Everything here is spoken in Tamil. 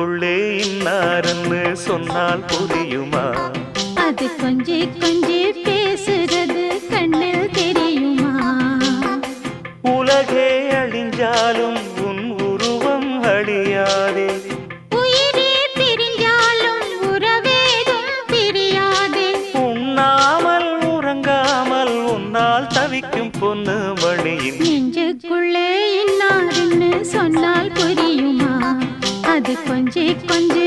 நெஞ்சுக்குள்ளே இன்னாருன்னு சொன்னால் புரியுமா? அது கொஞ்சி கொஞ்சி பேசுறது கண்ணில் தெரியுமா? உலகே அழிஞ்சாலும் உன் உருவம் அழியாதே, உயிரே பிரிஞ்சாலும் உறவேதும் பிரியாதே. உண்ணாமல் உறங்காமல் உன்னால் தவிக்கும் பொண்ணு மணியின் நெஞ்சுக்குள்ளே இன்னாருன்னு சொன்னால் புரியுமா? அது கொஞ்சி கொஞ்சி